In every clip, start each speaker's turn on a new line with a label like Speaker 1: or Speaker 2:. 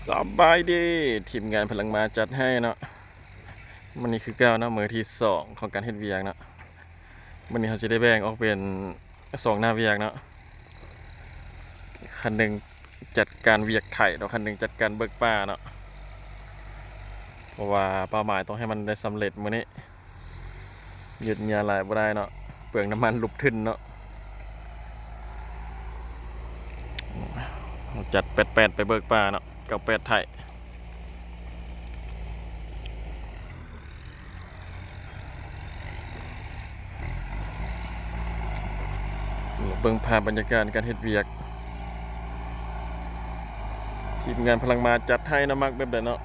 Speaker 1: สบายดีทีมงานพลังมาจัดให้เนาะมันนี่คือก้าวเนาะมือที่สองของการเฮ็ดเวียกเนาะมันนี้เขาจะได้แบ่งออกเป็นสองหน้าเวียกเนาะคันหนึ่งจัดการเวียกไถ่เนาะคันหนึ่งจัดการเบิกป่าเนาะเพราะว่าเป้าหมายต้องให้มันได้สำเร็จมื้อนี้หยุดเงียหลายบ่ได้เนาะเปลืองน้ำมันลุบทึนเนาะจัด8-8ไปเบิกป่าเนาะกับ8ไถ่เบิ่งภาพบรรยากาศการเฮ็ดเวียกทีมงานพลังมาจัดให้นะมักแบบใดเนาะ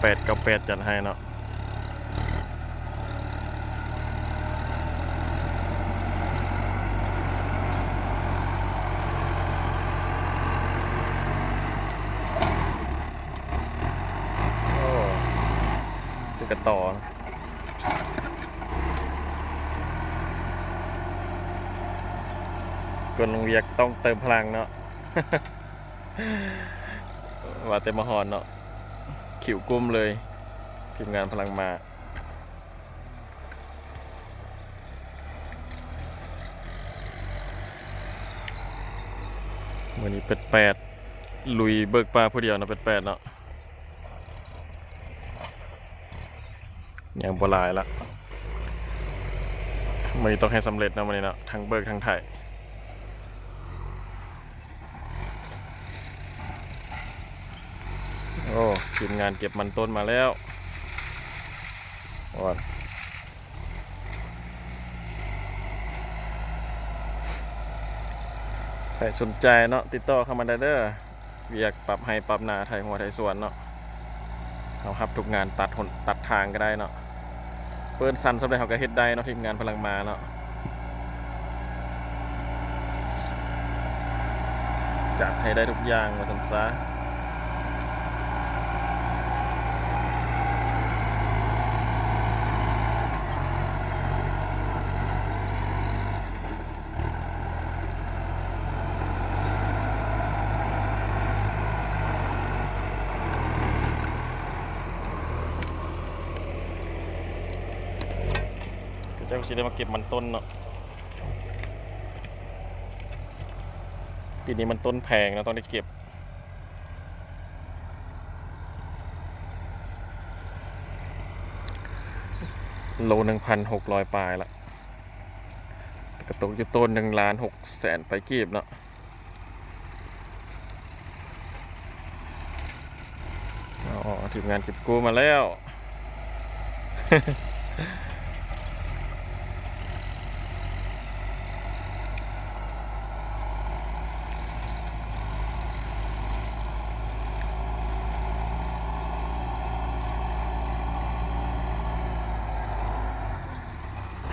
Speaker 1: 8-8จัดให้เนาะโอ้จะกระต่อคนลงเวียกต้องเติมพลังเนาะ ว่าเต็มมหอนเนาะขิวกุ้มเลยทีมงานพลังมาวันนี้8ลุยเบิกปลาผู้เดียวเนาะ8เนาะยังบ่หลายละวันนี้ต้องให้สำเร็จนะวันนี้เนาะทั้งเบิกทั้งไถ่โอ้ทีมงานเก็บมันต้นมาแล้วว่าใครสนใจเนาะติดต่อเข้ามาได้เด้อเวียกปรับให้ปรับหน้าไทยหัวไทยสวนเนาะเอาครับทุกงานตัดทางก็ได้เนาะเปิ้นสันสำเร็จเขาก็เฮ็ดได้เนาะทีมงานพลังมาเนาะจัดให้ได้ทุกอย่างมาสันซะเจ้าสิได้มาเก็บมันต้นเนาะปีนี้มันต้นแพงนะต้องได้เก็บโล1,600ปลายละกระตุกอยู่ต้น1,600,000ไปเก็บเนาะอ๋อทีมงานเก็บกู้มาแล้ว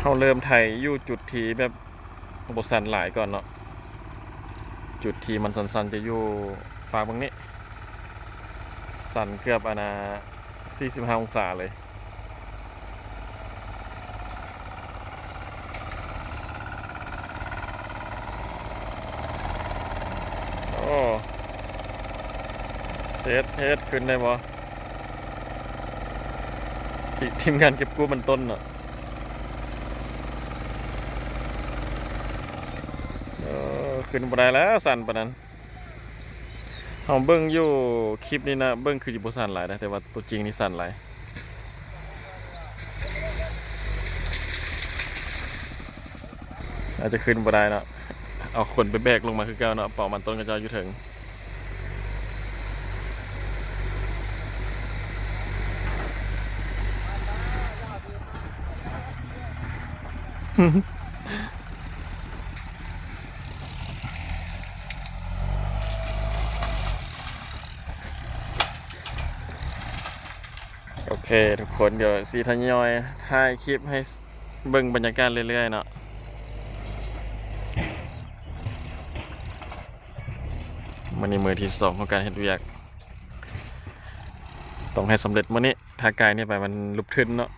Speaker 1: เขาเริ่มไถอยู่จุดที่แบบบสันหลายก่อนเนาะจุดที่มันสันๆจะอยู่ฝั่งบางนี้สันเกือบ45องศาเลยโอ้เซตเฮดขึ้นได้บ่ทีมงานเก็บกู้มันต้นเนาะขึ้นบ่ได้แล้วสั่นปานนั้นเฮาเบิ่งอยู่คลิปนี้นะเบิ่งคือสิบ่สั่นหลายนะแต่ว่าตัวจริงนี่สั่นหลายอาจจะขึ้นบ่ได้เนาะเอาคนไปแบกลงมาคือเก่าเนาะเป่ามันต้นกระเจ้าอยู่ถึง เคทุกคนเดี๋ยวสีทยอยถ่ายคลิปให้เบิ่งบรรยากาศเรื่อยๆเนาะมันนี้มือที่สองของการเฮ็ดเวียกต้องให้สำเร็จมื้อนี้ถ้ากายนี่ไปมันลุกทึนเนาะ